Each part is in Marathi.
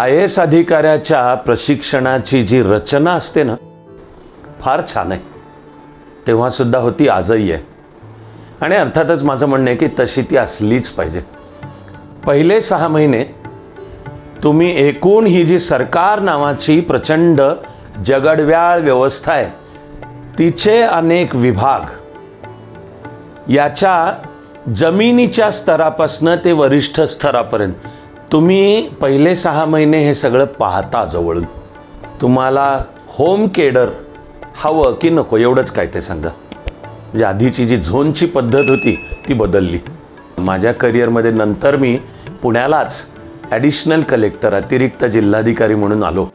IAS अधिकाऱ्याच्या प्रशिक्षणाची जी रचना असते ना, फार छान आहे. तेव्हा सुद्धा होती, आजही आहे. आणि अर्थातच माझं म्हणणं आहे की तशी ती असलीच पाहिजे. पहिले 6 महिने तुम्ही एकूण ही जी सरकार नावाची प्रचंड जगडव्याळ व्यवस्था आहे, तिचे अनेक विभाग, याच्या जमिनीच्या स्तरापासून ते वरिष्ठ स्तरापर्यंत तुम्ही पहिले 6 महिने हे सगळं पाहता जवळून. तुम्हाला होम केडर हवं की नको एवढंच काय ते सांगा. म्हणजे आधीची जी झोनची पद्धत होती ती बदलली. माझ्या करिअरमध्ये नंतर मी पुण्यालाच ॲडिशनल कलेक्टर, अतिरिक्त जिल्हाधिकारी म्हणून आलो.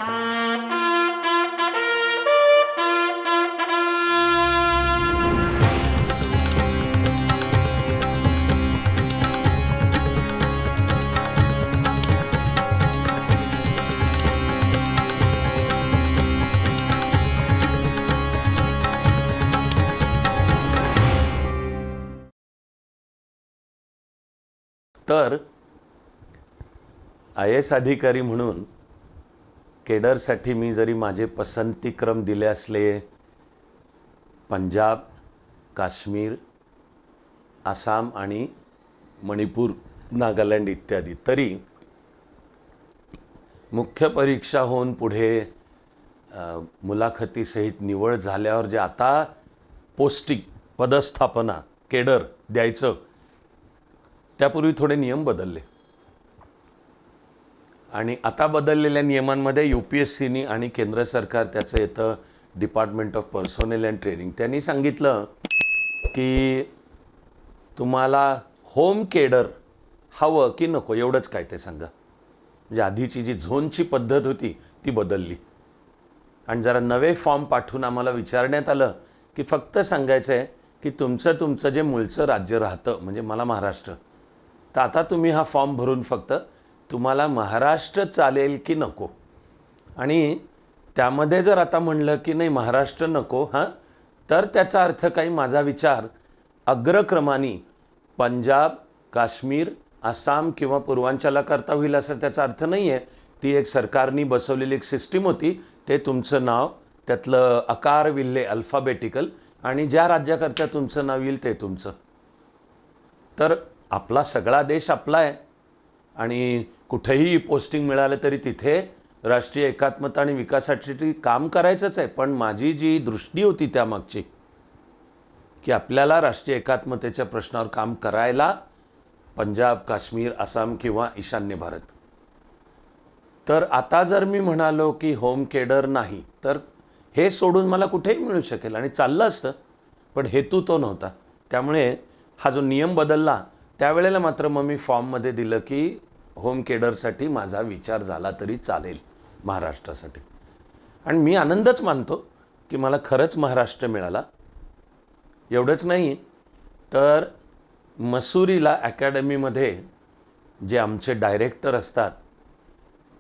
तर IAS अधिकारी म्हणून केडरसाठी मी जरी माझे पसंतीक्रम दिले असले पंजाब, काश्मीर, आसाम आणि मणिपूर, नागालँड इत्यादी, तरी मुख्य परीक्षा होऊन पुढे मुलाखतीसहित निवड झाल्यावर जे आता पोस्टिंग, पदस्थापना, केडर द्यायचं, त्यापूर्वी थोडे नियम बदलले. आणि आता बदललेल्या नियमांमध्ये UPSCनी आणि केंद्र सरकार, त्याचं येतं department of personnel and training, त्यांनी सांगितलं की तुम्हाला होम केडर हवं की नको एवढंच काय ते सांगा. म्हणजे आधीची जी झोनची पद्धत होती ती बदलली. आणि जरा नवे फॉर्म पाठवून आम्हाला विचारण्यात आलं की फक्त सांगायचं आहे की तुमचं जे मूळचं राज्य राहतं, म्हणजे मला महाराष्ट्र, तर आता तुम्ही हा फॉर्म भरून फक्त तुम्हाला महाराष्ट्र चालेल की नको. आणि त्यामध्ये जर आता म्हणलं की नाही महाराष्ट्र नको तर त्याचा अर्थ काही माझा विचार अग्रक्रमाने पंजाब, काश्मीर, आसाम किंवा पूर्वांचलाकरता होईल असं त्याचा अर्थ नाही आहे. ती एक सरकारनी बसवलेली एक सिस्टीम होती. ते तुमचं नाव, त्यातलं आकार विल्हे अल्फाबेटिकल, आणि ज्या राज्याकरता तुमचं नाव येईल ते तुमचं. तर आपला सगळा देश आपला आहे आणि कुठेही पोस्टिंग मिळालं तरी तिथे राष्ट्रीय एकात्मता आणि विकासासाठी काम करायचंच आहे. पण माझी जी दृष्टी होती त्यामागची की आपल्याला राष्ट्रीय एकात्मतेच्या प्रश्नावर काम करायला पंजाब, काश्मीर, आसाम किंवा ईशान्य भारत. तर आता जर मी म्हणालो की होम केडर नाही, तर हे सोडून मला कुठेही मिळू शकेल आणि चाललं असतं. पण हेतू तो नव्हता. त्यामुळे हा जो नियम बदलला त्यावेळेला मात्र मग मी फॉर्ममध्ये दिलं की होम केडरसाठी माझा विचार झाला तरी चालेल महाराष्ट्रासाठी. आणि मी आनंदच मानतो की मला खरंच महाराष्ट्र मिळाला. एवढंच नाही तर मसुरीला अकॅडमीमध्ये जे आमचे डायरेक्टर असतात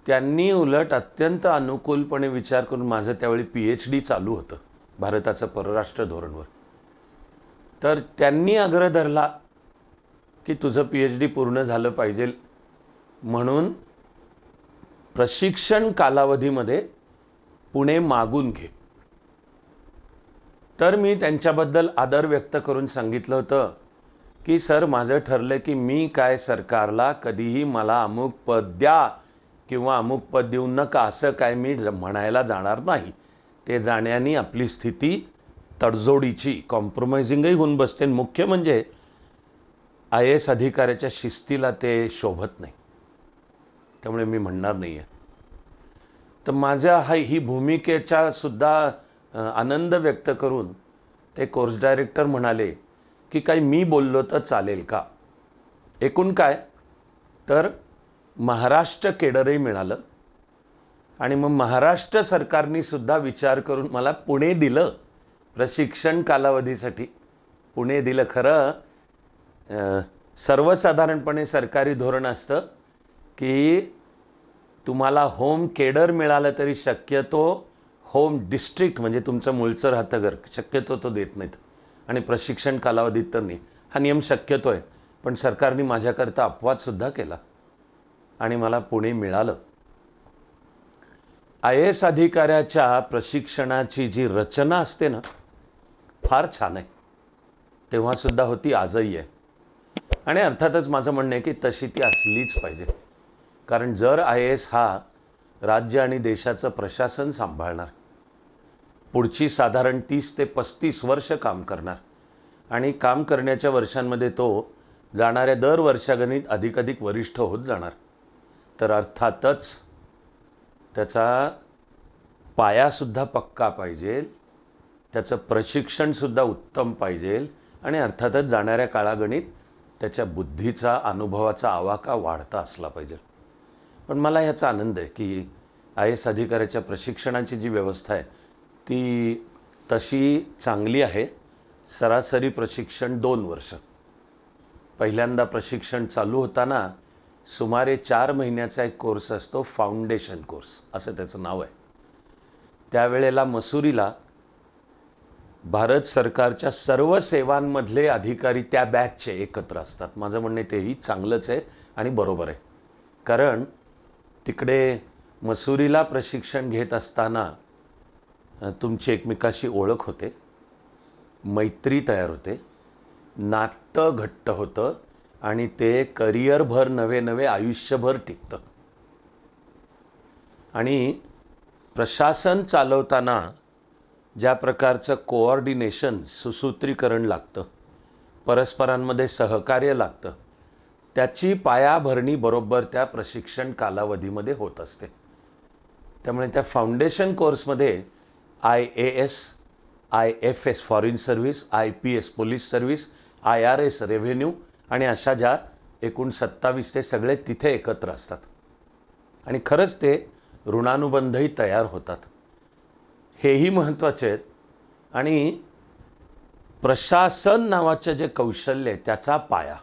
त्यांनी उलट अत्यंत अनुकूलपणे विचार करून, माझं त्यावेळी PhD चालू होतं भारताचं परराष्ट्र धोरणवर, तर त्यांनी आग्रह धरला की तुझं PhD पूर्ण झालं पाहिजे म्हणून प्रशिक्षण कालावधीमध्ये पुणे मागून घे. तर मी त्यांच्याबद्दल आदर व्यक्त करून सांगितलं होतं की सर, माझं ठरलं की मी काय सरकारला कधीही मला अमुक पद द्या किंवा अमुक पद देऊ नका असं काय मी म्हणायला जाणार नाही. ते जाण्याने आपली स्थिती तडजोडीची, कॉम्प्रोमाइजिंगही होऊन बसते. मुख्य म्हणजे IAS अधिकाऱ्याच्या शिस्तीला ते शोभत नाही. त्यामुळे मी म्हणणार नाही आहे. तर माझ्या ही भूमिकेचा सुद्धा आनंद व्यक्त करून ते कोर्स डायरेक्टर म्हणाले की काही मी बोललो तर चालेल का. एकूण काय तर महाराष्ट्र केडरही मिळालं आणि मग महाराष्ट्र सरकारने सुद्धा विचार करून मला पुणे दिलं प्रशिक्षण कालावधीसाठी. पुणे दिलं. खरं सर्वसाधारणपणे सरकारी धोरण असतं की तुम्हाला होम केडर मिळालं तरी शक्यतो होम डिस्ट्रिक्ट, म्हणजे तुमचं मूळचं राहतं घर, शक्यतो तो देत नाहीत. आणि प्रशिक्षण कालावधीत तर नाही. हा नियम शक्यतो आहे. पण सरकारने माझ्याकरता अपवादसुद्धा केला आणि मला पुणे मिळालं. IAS अधिकाऱ्याच्या प्रशिक्षणाची जी रचना असते ना, फार छान आहे. तेव्हासुद्धा होती, आजही आहे. आणि अर्थातच माझं म्हणणं आहे की तशी ती असलीच पाहिजे. कारण जर IAS हा राज्य आणि देशाचं प्रशासन सांभाळणार, पुढची साधारण 30 ते 35 वर्ष काम करणार आणि काम करण्याच्या वर्षांमध्ये तो जाणाऱ्या दर वर्षागणित अधिकाधिक वरिष्ठ होत जाणार, तर अर्थातच त्याचा पायासुद्धा पक्का पाहिजे, त्याचं प्रशिक्षणसुद्धा उत्तम पाहिजे आणि अर्थातच जाणाऱ्या काळागणित त्याच्या बुद्धीचा, अनुभवाचा आवाका वाढता असला पाहिजे. पण मला याचा आनंद आहे की IAS अधिकाऱ्याच्या प्रशिक्षणाची जी व्यवस्था आहे ती तशी चांगली आहे. सरासरी प्रशिक्षण 2 वर्ष. पहिल्यांदा प्रशिक्षण चालू होताना सुमारे 4 महिन्याचा एक कोर्स असतो, फाउंडेशन कोर्स असं त्याचं नाव आहे. त्यावेळेला मसुरीला भारत सरकारच्या सर्व सेवांमधले अधिकारी त्या बॅचचे एकत्र असतात. माझं म्हणणे तेही चांगलंच आहे आणि बरोबर आहे. कारण तिकडे मसुरीला प्रशिक्षण घेत असताना तुमची एकमेकाशी ओळख होते, मैत्री तयार होते, नातं घट्ट होतं आणि ते करिअरभर नवे आयुष्यभर टिकतं. आणि प्रशासन चालवताना ज्या प्रकारचं कोऑर्डिनेशन, सुसूत्रीकरण लागतं, परस्परांमध्ये सहकार्य लागतं, त्याची पायाभरणी बरोबर त्या प्रशिक्षण कालावधीमध्ये होत असते. त्यामुळे त्या फाउंडेशन कोर्समध्ये IAS, IFS foreign service, IPS police service, IRS revenue आणि अशा ज्या एकूण 27 ते सगळे तिथे एकत्र असतात. आणि खरंच ते ऋणानुबंधही तयार होतात. हेही महत्त्वाचे आहेत. आणि प्रशासन नावाचं जे कौशल्य आहे त्याचा पाया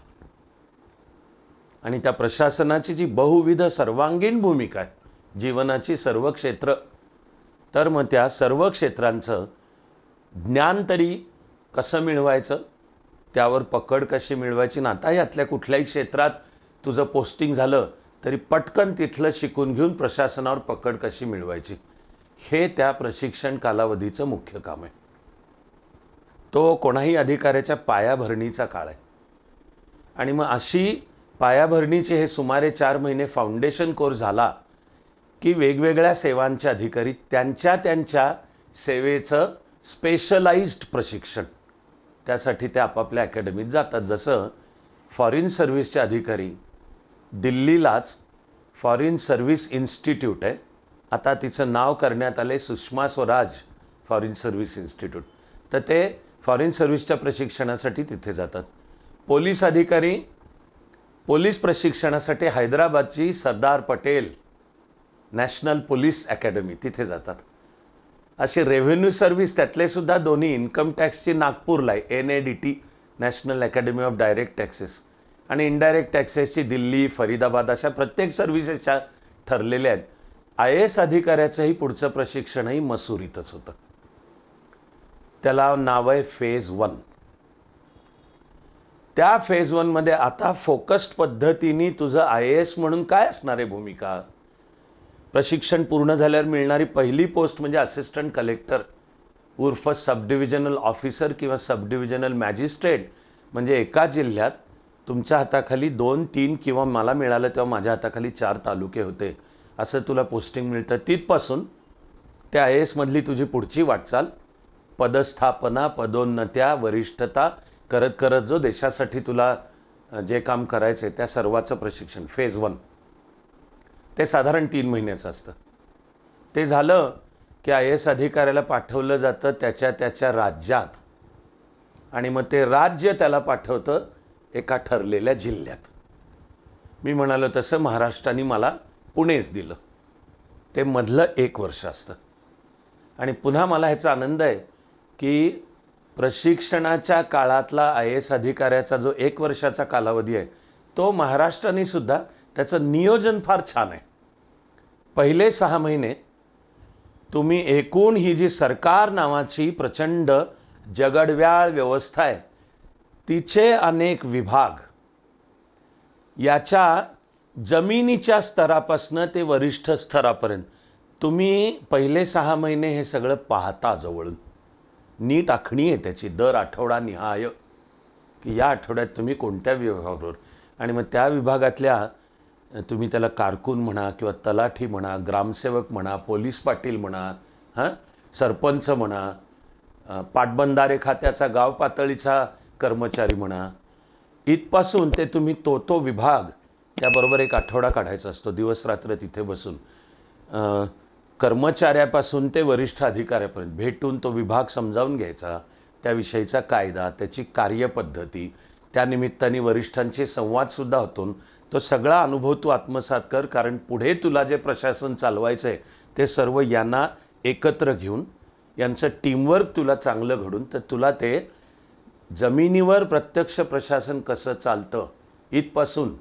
आणि त्या प्रशासनाची जी बहुविध सर्वांगीण भूमिका आहे, जीवनाची सर्व क्षेत्र, तर मग त्या सर्व क्षेत्रांचं ज्ञान तरी कसं मिळवायचं, त्यावर पकड कशी मिळवायची, ना आता यातल्या कुठल्याही क्षेत्रात तुझं पोस्टिंग झालं तरी पटकन तिथलं शिकून घेऊन प्रशासनावर पकड कशी मिळवायची, हे त्या प्रशिक्षण कालावधीचं मुख्य काम आहे. तो कोणाही अधिकाऱ्याच्या पायाभरणीचा काळ आहे. आणि मग अशी पायाभरणीचे हे सुमारे 4 महिने फाउंडेशन कोर्स झाला की वेगवेगळ्या सेवांचे अधिकारी त्यांच्या सेवेचं स्पेशलाइज्ड प्रशिक्षण, त्यासाठी ते आपापल्या अकॅडमीत जातात. जसं फॉरेन सर्व्हिसचे अधिकारी दिल्लीलाच फॉरेन सर्व्हिस इन्स्टिट्यूट आहे, आता तिचं नाव करण्यात आले Sushma Swaraj foreign service institute, तर ते फॉरेन सर्व्हिसच्या प्रशिक्षणासाठी तिथे जातात. पोलीस अधिकारी पोलीस प्रशिक्षणासाठी हैदराबादची Sardar Patel national police academy तिथे जातात. असे रेव्हेन्यू सर्व्हिस त्यातले सुद्धा दोन्ही, इन्कम टॅक्सची नागपूरला आहे NADT national academy of direct taxes आणि इनडायरेक्ट टॅक्सेसची दिल्ली, फरीदाबाद अशा प्रत्येक सर्व्हिसेसच्या ठरलेल्या आहेत. IAS अधिकाऱ्याचंही पुढचं प्रशिक्षणही मसुरीतच होतं. त्याला नाव आहे फेज 1. त्या फेज 1 मध्ये आता फोकस्ड पद्धतीने तुझं IAS म्हणून काय असणार आहे भूमिका. प्रशिक्षण पूर्ण झाल्यावर मिळणारी पहिली पोस्ट म्हणजे असिस्टंट कलेक्टर उर्फ सब डिव्हिजनल ऑफिसर किंवा सब डिव्हिजनल मॅजिस्ट्रेट. म्हणजे एका जिल्ह्यात तुमच्या हाताखाली 2, 3 किंवा मला मिळालं तेव्हा माझ्या हाताखाली 4 तालुके होते, असं तुला पोस्टिंग मिळतं. तिथपासून त्या IAS मधली तुझी पुढची वाटचाल, पदस्थापना, पदोन्नत्या, वरिष्ठता करत करत जो देशासाठी तुला जे काम करायचं आहे त्या सर्वाचं प्रशिक्षण फेज 1 ते साधारण 3 महिन्याचं असतं. ते झालं की IAS अधिकाऱ्याला पाठवलं जातं त्याच्या राज्यात आणि मग ते राज्य त्याला पाठवतं एका ठरलेल्या जिल्ह्यात. मी म्हणालो तसं महाराष्ट्राने मला पुणेच दिलं. ते मधलं 1 वर्ष असतं. आणि पुन्हा मला ह्याचा आनंद आहे की प्रशिक्षणाच्या काळातला IAS अधिकाऱ्याचा जो 1 वर्षाचा कालावधी आहे तो महाराष्ट्राने सुद्धा त्याचं नियोजन फार छान आहे. पहिले 6 महिने तुम्ही एकूण ही जी सरकार नावाची प्रचंड जगडव्याळ व्यवस्था आहे तिचे अनेक विभाग, याच्या जमिनीच्या स्तरापासून ते वरिष्ठ स्तरापर्यंत तुम्ही पहिले 6 महिने हे सगळं पाहता जवळून, नीट आखणी आहे त्याची दर आठवडा निहाय, की या आठवड्यात तुम्ही कोणत्या विभागाबरोबर, आणि मग त्या विभागातल्या तुम्ही त्याला कारकून म्हणा किंवा तलाठी म्हणा, ग्रामसेवक म्हणा, पोलीस पाटील म्हणा, सरपंच म्हणा, पाटबंधारे खात्याचा गाव पातळीचा कर्मचारी म्हणा, इथपासून ते तुम्ही तो विभाग त्याबरोबर एक आठवडा काढायचा असतो, दिवस रात्र तिथे बसून कर्मचाऱ्यापासून ते वरिष्ठ अधिकाऱ्यापर्यंत भेटून तो विभाग समजावून घ्यायचा, त्याविषयीचा कायदा, त्याची कार्यपद्धती, त्यानिमित्ताने वरिष्ठांचे संवादसुद्धा होतो. तो सगळा अनुभव तू आत्मसात कर, कारण पुढे तुला जे प्रशासन चालवायचं आहे ते सर्व यांना एकत्र घेऊन, यांचं टीमवर्क तुला चांगलं घडून, तर तुला ते जमिनीवर प्रत्यक्ष प्रशासन कसं चालतं इथपासून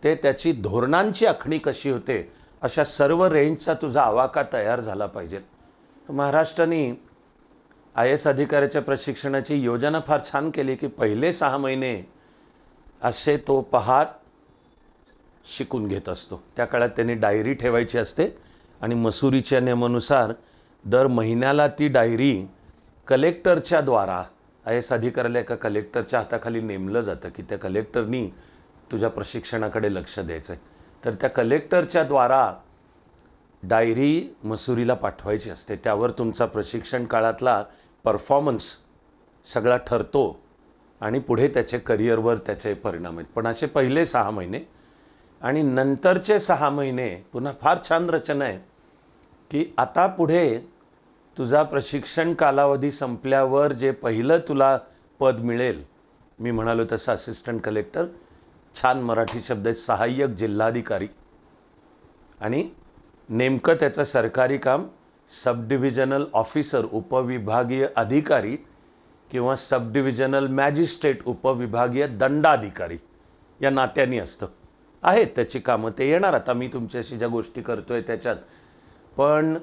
ते त्याची धोरणांची आखणी कशी होते, अशा सर्व रेंजचा तुझा आवाका तयार झाला पाहिजे. महाराष्ट्राने IAS अधिकाऱ्याच्या प्रशिक्षणाची योजना फार छान केली, की पहिले 6 महिने असे तो पाहत शिकून घेत असतो. त्या काळात त्यांनी डायरी ठेवायची असते आणि मसुरीच्या नियमानुसार दर महिन्याला ती डायरी कलेक्टरच्या द्वारा, IAS अधिकाऱ्याला एका कलेक्टरच्या हाताखाली नेमलं जातं, की त्या कलेक्टरनी तुझ्या प्रशिक्षणाकडे लक्ष द्यायचं आहे. तर त्या कलेक्टरच्या द्वारा डायरी मसुरीला पाठवायची असते. त्यावर तुमचा प्रशिक्षण काळातला परफॉर्मन्स सगळा ठरतो आणि पुढे त्याचे करिअरवर त्याचे परिणाम आहेत. पण असे पहिले 6 महिने आणि नंतरचे 6 महिने पुन्हा फार छान रचना आहे, की आता पुढे तुझा प्रशिक्षण कालावधी संपल्यावर जे पहिलं तुला पद मिळेल, मी म्हणालो तसं असिस्टंट कलेक्टर, छान मराठी शब्द आहे, सहाय्यक जिल्हाधिकारी, आणि नेमकं त्याचं सरकारी काम सब डिव्हिजनल ऑफिसर, उपविभागीय अधिकारी किंवा सब डिव्हिजनल मॅजिस्ट्रेट, उपविभागीय दंडाधिकारी या नात्याने असतं. आहेत त्याची कामं, ते येणार आता मी तुमच्याशी ज्या गोष्टी करतोय त्याच्यात. पण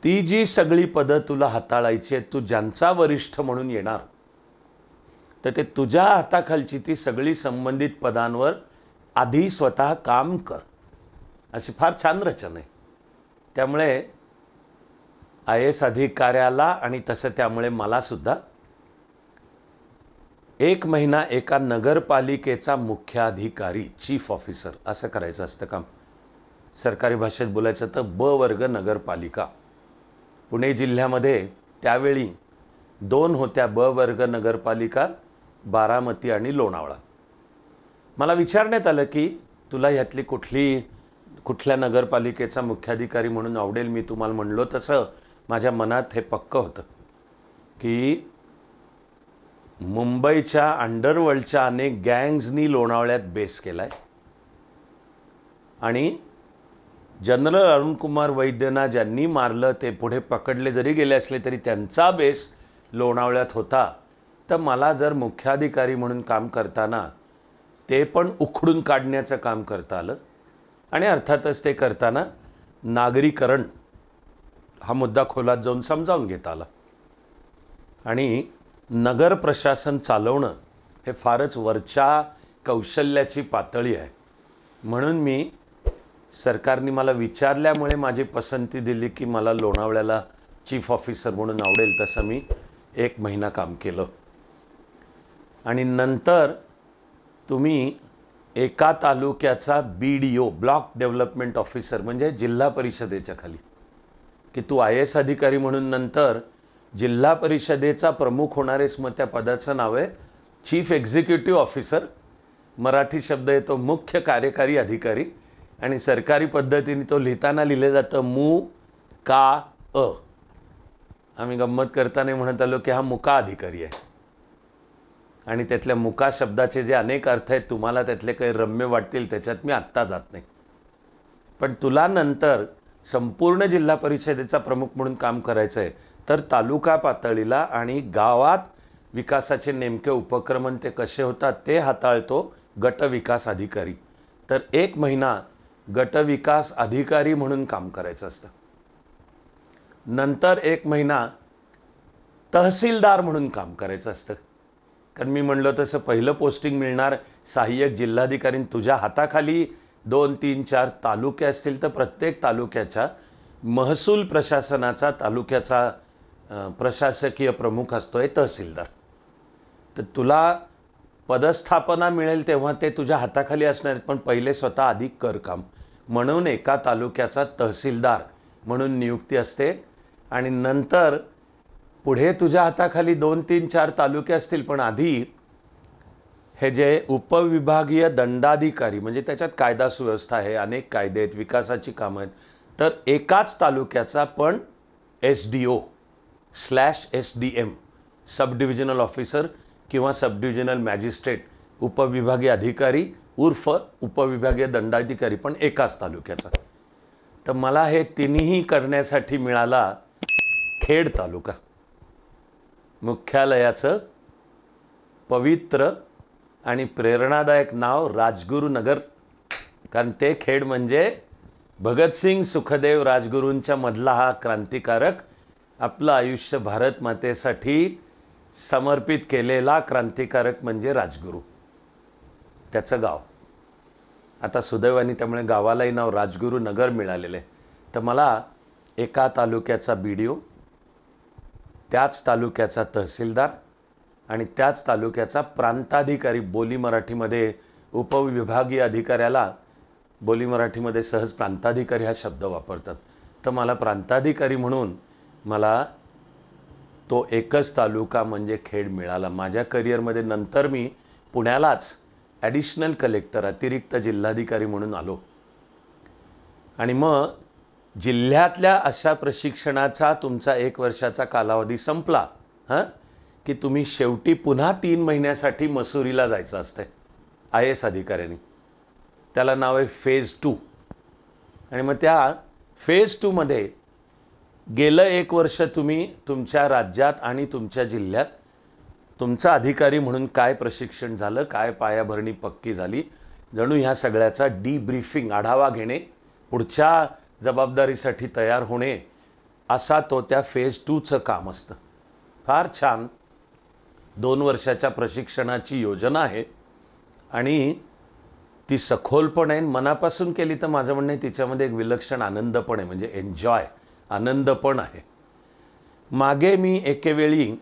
ती जी सगळी पदं तुला हाताळायची आहेत, तू ज्यांचा वरिष्ठ म्हणून येणार, तर ते तुझ्या हाताखालची ती सगळी संबंधित पदांवर आधी स्वतः काम कर, अशी फार छान रचना आहे. त्यामुळे IAS अधिकाऱ्याला आणि तसं त्यामुळे मला सुद्धा 1 महिना एका नगरपालिकेचा मुख्याधिकारी, चीफ ऑफिसर असं करायचं असतं काम. सरकारी भाषेत बोलायचं तर ब वर्ग नगरपालिका. पुणे जिल्ह्यामध्ये त्यावेळी 2 होत्या ब वर्ग नगरपालिका, बारामती आणि लोणावळा. मला विचारण्यात आलं की तुला ह्यातली कुठल्या नगरपालिकेचा मुख्याधिकारी म्हणून आवडेल. मी तुम्हाला म्हणलो तसं माझ्या मनात हे पक्कं होतं की मुंबईच्या अंडरवर्ल्डच्या अनेक गँग्सनी लोणावळ्यात बेस केला आहे आणि जनरल अरुण कुमार वैद्यना ज्यांनी मारलं ते पुढे पकडले जरी गेले असले तरी त्यांचा बेस लोणावळ्यात होता. तर मला जर मुख्याधिकारी म्हणून काम करताना ते पण उखडून काढण्याचं काम करता आलं आणि अर्थातच ते करताना नागरीकरण हा मुद्दा खोलात जाऊन समजावून घेता आला. आणि नगर प्रशासन चालवणं हे फारच वरच्या कौशल्याची पातळी आहे. म्हणून मी सरकारने मला विचारल्यामुळे माझी पसंती दिली की मला लोणावळ्याला चीफ ऑफिसर म्हणून आवडेल. तसं मी 1 महिना काम केलं आणि नंतर तुम्ही एका तालुक्याचा BDO, ब्लॉक डेव्हलपमेंट ऑफिसर, म्हणजे जिल्हा परिषदेच्या खाली, की तू IAS अधिकारी म्हणून नंतर जिल्हा परिषदेचा प्रमुख होणारेस. मग त्या पदाचं नाव आहे चीफ एक्झिक्युटिव्ह ऑफिसर. मराठी शब्द येतो मुख्य कार्यकारी अधिकारी आणि सरकारी पद्धतीने तो लिहिताना लिहिलं जातं MU-का-अ. आम्ही गंमत करताना म्हणत आलो की हा मुका अधिकारी आहे आणि त्यातल्या मुका शब्दाचे जे अनेक अर्थ आहेत तुम्हाला त्यातले काही रम्य वाटतील त्याच्यात मी आत्ता जात नाही. पण तुला नंतर संपूर्ण जिल्हा परिषदेचा प्रमुख म्हणून काम करायचं आहे तर तालुका पातळीला आणि गावात विकासाचे नेमके उपक्रम ते कसे होतात ते हाताळतो गट विकास अधिकारी. तर 1 महिना गट विकास अधिकारी म्हणून काम करायचं असतं. नंतर 1 महिना तहसीलदार म्हणून काम करायचं असतं. कारण मी म्हणलो तसं पहिलं पोस्टिंग मिळणार सहाय्यक जिल्हाधिकारी, तुझ्या हाताखाली 2, 3, 4 तालुके असतील तर प्रत्येक तालुक्याच्या महसूल प्रशासनाचा तालुक्याचा प्रशासकीय प्रमुख असतोय तहसीलदार. तर तुला पदस्थापना मिळेल तेव्हा ते तुझ्या हाताखाली असणार आहेत, पण पहिले स्वतः आधी कर काम. म्हणून एका तालुक्याचा तहसीलदार म्हणून नियुक्ती असते आणि नंतर पुढे तुझ्या हाताखाली 2, 3, 4 तालुके असतील, पण आधी हे जे उपविभागीय दंडाधिकारी म्हणजे त्याच्यात कायदा सुव्यवस्था आहे, अनेक कायदे आहेत, विकासाची कामं आहेत, तर एकाच तालुक्याचा पण SDO/SDM सब डिव्हिजनल ऑफिसर किंवा सब डिव्हिजनल मॅजिस्ट्रेट उपविभागीय अधिकारी उर्फ उपविभागीय दंडाधिकारी पण एकाच तालुक्याचा. तर मला हे तिन्ही करण्यासाठी मिळाला खेड तालुका. मुख्यालयाचं पवित्र आणि प्रेरणादायक नाव राजगुरुनगर, कारण ते खेड म्हणजे भगतसिंग सुखदेव राजगुरूंच्या मधला हा क्रांतिकारक, आपलं आयुष्य भारत मातेसाठी समर्पित केलेला क्रांतिकारक म्हणजे राजगुरू, त्याचं गाव. आता सुदैवाने त्यामुळे गावालाही नाव राजगुरुनगर मिळालेलं आहे. तर मला एका तालुक्याचा BDO, त्याच तालुक्याचा तहसीलदार आणि त्याच तालुक्याचा प्रांताधिकारी, बोली मराठीमध्ये उपविभागीय अधिकाऱ्याला बोली मराठीमध्ये सहज प्रांताधिकारी हा शब्द वापरतात, तर मला प्रांताधिकारी म्हणून मला तो एकच तालुका म्हणजे खेड मिळाला. माझ्या करिअरमध्ये नंतर मी पुण्यालाच ॲडिशनल कलेक्टर अतिरिक्त जिल्हाधिकारी म्हणून आलो आणि मग जिल्ह्यातल्या अशा प्रशिक्षणाचा तुमचा 1 वर्षाचा कालावधी संपला की तुम्ही शेवटी पुन्हा 3 महिन्यासाठी मसुरीला जायचं असतं IAS अधिकाऱ्यांनी. त्याला नाव आहे फेज 2. आणि मग त्या फेज 2 मध्ये गेलं 1 वर्ष तुम्ही तुमच्या राज्यात आणि तुमच्या जिल्ह्यात तुमचा अधिकारी म्हणून काय प्रशिक्षण झालं, काय पायाभरणी पक्की झाली, जणू ह्या सगळ्याचा डीब्रीफिंग आढावा घेणे, पुढच्या जबाबदारीसाठी तयार होणे, असा तो त्या फेज 2चं काम असतं. फार छान 2 वर्षाच्या प्रशिक्षणाची योजना आहे आणि ती सखोल पण आहे, मनापासून केली तर माझं म्हणणं आहे तिच्यामध्ये एक विलक्षण आनंद पण आहे, म्हणजे एन्जॉय आनंद पण आहे. मागे मी एकेवेळी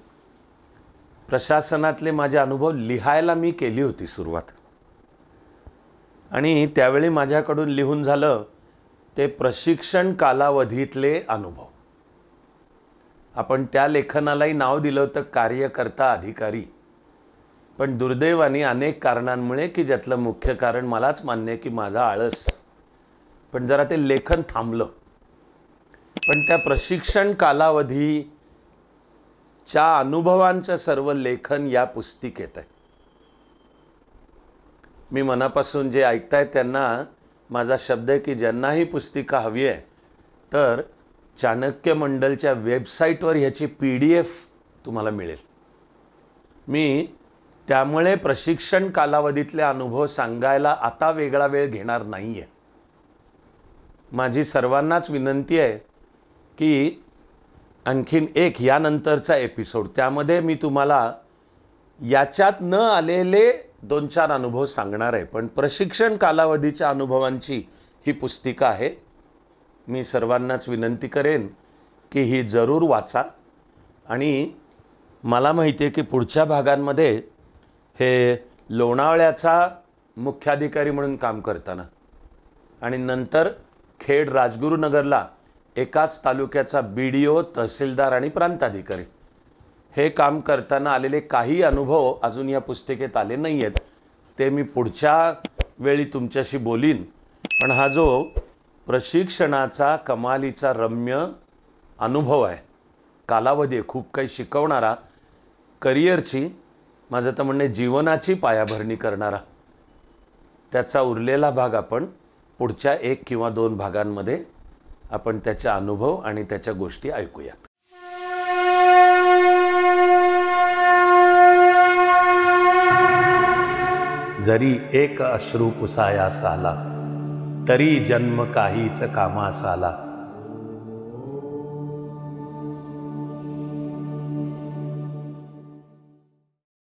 प्रशासनातले माझे अनुभव लिहायला मी केली होती सुरुवात, आणि त्यावेळी माझ्याकडून लिहून झालं ते प्रशिक्षण कालावधीतले अनुभव. आपण त्या लेखनालाही नाव दिलं होतं कार्यकर्ता अधिकारी, पण दुर्दैवाने अनेक कारणांमुळे, की ज्यातलं मुख्य कारण मलाच मान्य आहे की माझा आळस, पण जरा ते लेखन थांबलं. पण त्या प्रशिक्षण कालावधीच्या अनुभवांचं सर्व लेखन या पुस्तिकेत आहे. मी मनापासून जे ऐकताय त्यांना माझा शब्द आहे की ज्यांनाही पुस्तिका हवी आहे तर चाणक्य मंडलच्या वेबसाईटवर ह्याची PDF तुम्हाला मिळेल. मी त्यामुळे प्रशिक्षण कालावधीतले अनुभव सांगायला आता वेगळा वेळ घेणार नाही आहे. माझी सर्वांनाच विनंती आहे की आणखीन एक यानंतरचा एपिसोड, त्यामध्ये मी तुम्हाला याच्यात न आलेले 2-4 अनुभव सांगणार आहे, पण प्रशिक्षण कालावधीच्या अनुभवांची ही पुस्तिका आहे. मी सर्वांनाच विनंती करेन की ही जरूर वाचा. आणि मला माहिती आहे की पुढच्या भागांमध्ये हे लोणावळ्याचा मुख्याधिकारी म्हणून काम करताना आणि नंतर खेड राजगुरुनगरला एकाच तालुक्याचा BDO, तहसीलदार आणि प्रांताधिकारी हे काम करताना आलेले काही अनुभव अजून या पुस्तिकेत आले नाही आहेत, ते मी पुढच्या वेळी तुमच्याशी बोलीन. पण हा जो प्रशिक्षणाचा कमालीचा रम्य अनुभव आहे, कालावधी आहे, खूप काही शिकवणारा, करिअरची, माझं तर म्हणणे जीवनाची पायाभरणी करणारा, त्याचा उरलेला भाग आपण पुढच्या 1 किंवा 2 भागांमध्ये आपण त्याचा अनुभव आणि त्याच्या गोष्टी ऐकूयात. जरी एक अश्रू पुसायास आला, तरी जन्म काहीच कामास आला.